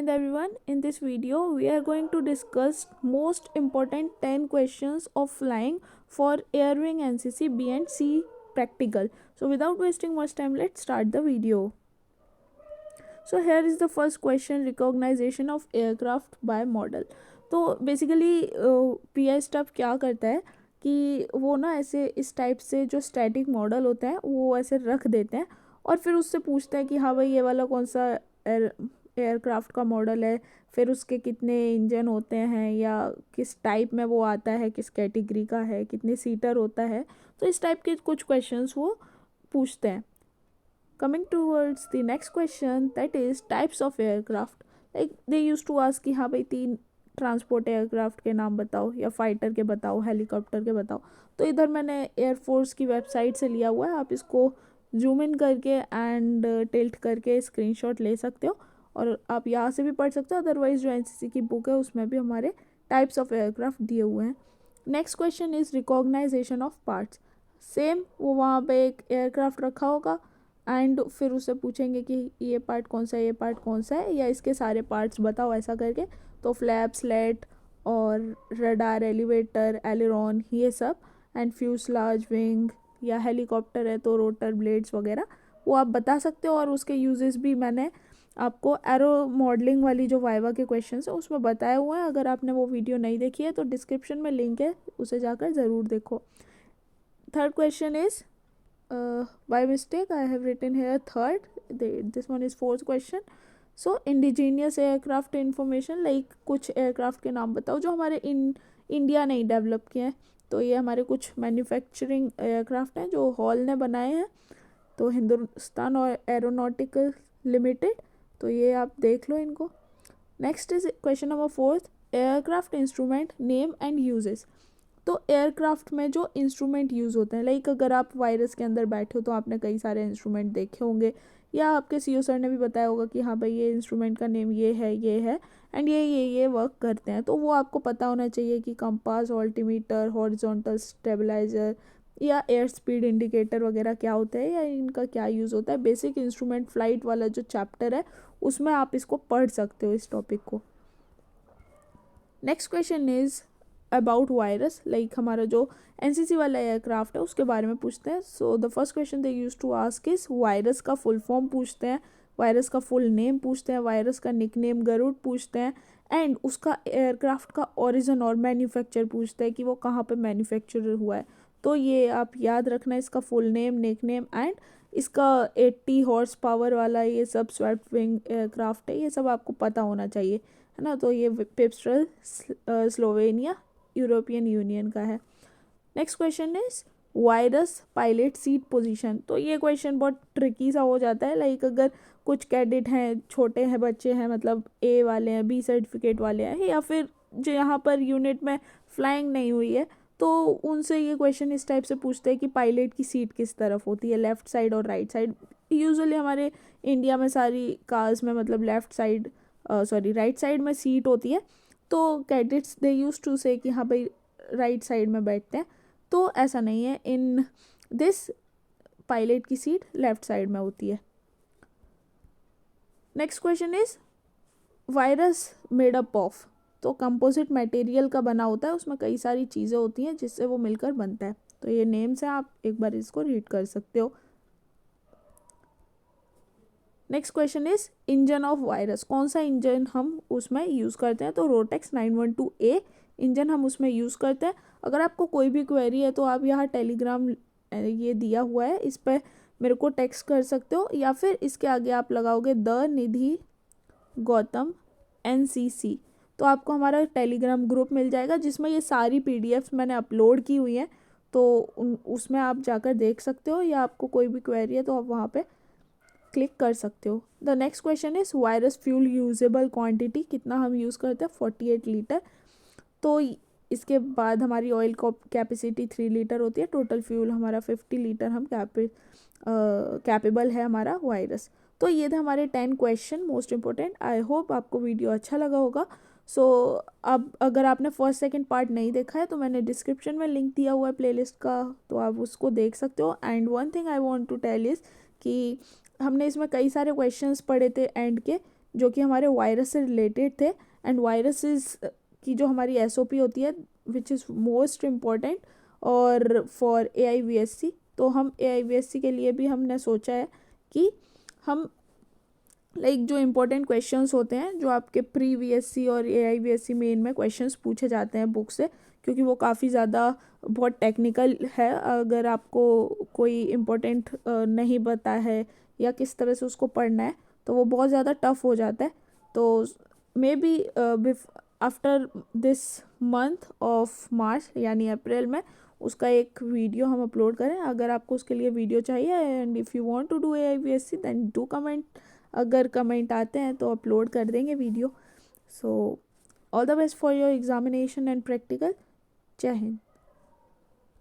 Jai Hind everyone. In this video, we are going to discuss most important 10 questions of flying for Air Wing NCC B and C practical. So without wasting much time, let's start the video. So here is the first question, recognition of aircraft by model. तो basically P stuff क्या करता है कि वो ना ऐसे इस type से जो स्टैटिक मॉडल होता है वो ऐसे रख देते हैं और फिर उससे पूछते हैं कि हाँ भाई ये वाला कौन सा एयरक्राफ्ट का मॉडल है, फिर उसके कितने इंजन होते हैं या किस टाइप में वो आता है, किस कैटेगरी का है, कितने सीटर होता है। तो इस टाइप के कुछ क्वेश्चंस वो पूछते हैं। Coming towards the next question that is types of aircraft. Like they use to ask कि हाँ भाई 3 ट्रांसपोर्ट एयरक्राफ्ट के नाम बताओ या फाइटर के बताओ, हेलीकॉप्टर के बताओ। तो इधर मैंने एयरफोर्स की वेबसाइट से लिया हुआ है, आप इसको जूम इन करके एंड टिल्ट करके स्क्रीनशॉट ले सकते हो और आप यहाँ से भी पढ़ सकते हो। अदरवाइज जो एनसीसी की बुक है उसमें भी हमारे टाइप्स ऑफ एयरक्राफ्ट दिए हुए हैं। Next question is recognisation of parts. Same वो वहाँ पे एक एयरक्राफ्ट रखा होगा एंड फिर उससे पूछेंगे कि ये पार्ट कौन सा है, ये पार्ट कौन सा है, या इसके सारे पार्ट्स बताओ ऐसा करके। तो फ्लैप, स्लेट और रडार, एलिवेटर, एलिरॉन, ये सब एंड फ्यूसलाज, विंग, या हेलीकॉप्टर है तो रोटर ब्लेड्स वगैरह वो आप बता सकते हो। और उसके यूजेस भी मैंने आपको एरो मॉडलिंग वाली जो वाइवा के क्वेश्चंस है उसमें बताए हुए हैं। अगर आपने वो वीडियो नहीं देखी है तो डिस्क्रिप्शन में लिंक है, उसे जाकर ज़रूर देखो। Third question is by mistake I have written here third, this one is fourth question. So indigenous aircraft information, like कुछ एयरक्राफ्ट के नाम बताओ जो हमारे इंडिया ने डेवलप किए हैं। तो ये हमारे कुछ मैन्युफैक्चरिंग एयरक्राफ्ट हैं जो हॉल ने बनाए हैं, तो हिंदुस्तान और एरोनॉटिकल लिमिटेड। तो ये आप देख लो इनको। Next is question number fourth, aircraft instrument name and uses. तो एयरक्राफ्ट में जो इंस्ट्रूमेंट यूज़ होते हैं, लाइक अगर आप वायरस के अंदर बैठे हो तो आपने कई सारे इंस्ट्रूमेंट देखे होंगे, या आपके सीओ सर ने भी बताया होगा कि हाँ भाई ये इंस्ट्रूमेंट का नेम ये है एंड ये वर्क करते हैं। तो वो आपको पता होना चाहिए कि कंपास, ऑल्टीमीटर, हॉरिजॉन्टल स्टेबलाइजर या एयर स्पीड इंडिकेटर वगैरह क्या होता है या इनका क्या यूज़ होता है। बेसिक इंस्ट्रूमेंट फ्लाइट वाला जो चैप्टर है उसमें आप इसको पढ़ सकते हो, इस टॉपिक को। Next question is about virus, like हमारा जो एनसीसी वाला एयरक्राफ्ट है उसके बारे में पूछते हैं। So the first question they use to ask is virus का फुल फॉर्म पूछते हैं, वायरस का फुल नेम पूछते हैं, वायरस का निकनेम गरुड़ पूछते हैं एंड उसका एयरक्राफ्ट का ओरिजिन और मैन्युफैक्चर पूछते हैं कि वो कहाँ पे मैन्युफैक्चर हुआ है। तो ये आप याद रखना, इसका फुल नेम, निकनेम एंड इसका 80 हॉर्स पावर वाला ये सब स्वेप्ट विंग एयरक्राफ्ट है, ये सब आपको पता होना चाहिए, है ना। तो ये पिपिस्ट्रल स्लोवेनिया यूरोपियन यूनियन का है। Next question is virus pilot seat position. तो ये क्वेश्चन बहुत ट्रिकी सा हो जाता है, लाइक अगर कुछ कैडेट हैं, छोटे हैं, बच्चे हैं, मतलब ए वाले हैं, बी सर्टिफिकेट वाले हैं, या फिर जो यहाँ पर यूनिट में फ्लाइंग नहीं हुई है, तो उनसे ये क्वेश्चन इस टाइप से पूछते हैं कि पायलट की सीट किस तरफ होती है, लेफ़्ट साइड और राइट साइड। यूजुअली हमारे इंडिया में सारी कार्स में मतलब लेफ़्ट साइड राइट साइड में सीट होती है। तो कैडेट्स दे यूज टू से कि हाँ भाई राइट साइड में बैठते हैं, तो ऐसा नहीं है। इन दिस पायलट की सीट लेफ्ट साइड में होती है। Next question is virus made up of. तो कंपोजिट मटेरियल का बना होता है, उसमें कई सारी चीज़ें होती हैं जिससे वो मिलकर बनता है। तो ये नेम्स हैं, आप एक बार इसको रीड कर सकते हो। Next question is engine of virus. कौन सा इंजन हम उसमें यूज़ करते हैं? तो रोटेक्स 912A इंजन हम उसमें यूज़ करते हैं। अगर आपको कोई भी क्वेरी है तो आप यहाँ टेलीग्राम ये दिया हुआ है, इस पर मेरे को टेक्स्ट कर सकते हो, या फिर इसके आगे आप लगाओगे द निधि गौतम NCC, तो आपको हमारा टेलीग्राम ग्रुप मिल जाएगा जिसमें ये सारी PDFs मैंने अपलोड की हुई हैं। तो उसमें आप जाकर देख सकते हो, या आपको कोई भी क्वेरी है तो आप वहाँ पे क्लिक कर सकते हो। The next question is virus fuel usable quantity, कितना हम यूज़ करते हैं? 48 लीटर। तो इसके बाद हमारी ऑयल कैपेसिटी 3 लीटर होती है, टोटल फ्यूल हमारा 50 लीटर हम कैपेबल है हमारा वायरस। तो ये थे हमारे 10 question most important. I hope आपको वीडियो अच्छा लगा होगा। सो अब अगर आपने फर्स्ट सेकंड पार्ट नहीं देखा है तो मैंने डिस्क्रिप्शन में लिंक दिया हुआ है प्लेलिस्ट का, तो आप उसको देख सकते हो। And one thing I want to tell is कि हमने इसमें कई सारे क्वेश्चंस पढ़े थे एंड के, जो कि हमारे वायरस से रिलेटेड थे। एंड वायरसेस की जो हमारी एसओपी होती है विच इज़ मोस्ट इम्पॉर्टेंट और फॉर एआईवीएससी। तो हम एआईवीएससी के लिए भी हमने सोचा है कि हम जो इम्पोर्टेंट क्वेश्चंस होते हैं जो आपके प्री वीएससी और एआईवीएससी मेन में क्वेश्चंस पूछे जाते हैं बुक से, क्योंकि वो काफ़ी ज़्यादा बहुत टेक्निकल है। अगर आपको कोई इम्पोर्टेंट नहीं पता है या किस तरह से उसको पढ़ना है तो वो बहुत ज़्यादा टफ हो जाता है। तो may be after this month of March यानी अप्रैल में उसका एक वीडियो हम अपलोड करें। अगर आपको उसके लिए वीडियो चाहिए and if you want to do AIVSC then do comment. अगर कमेंट आते हैं तो अपलोड कर देंगे video. So all the best for your examination and practical. जय हिंद।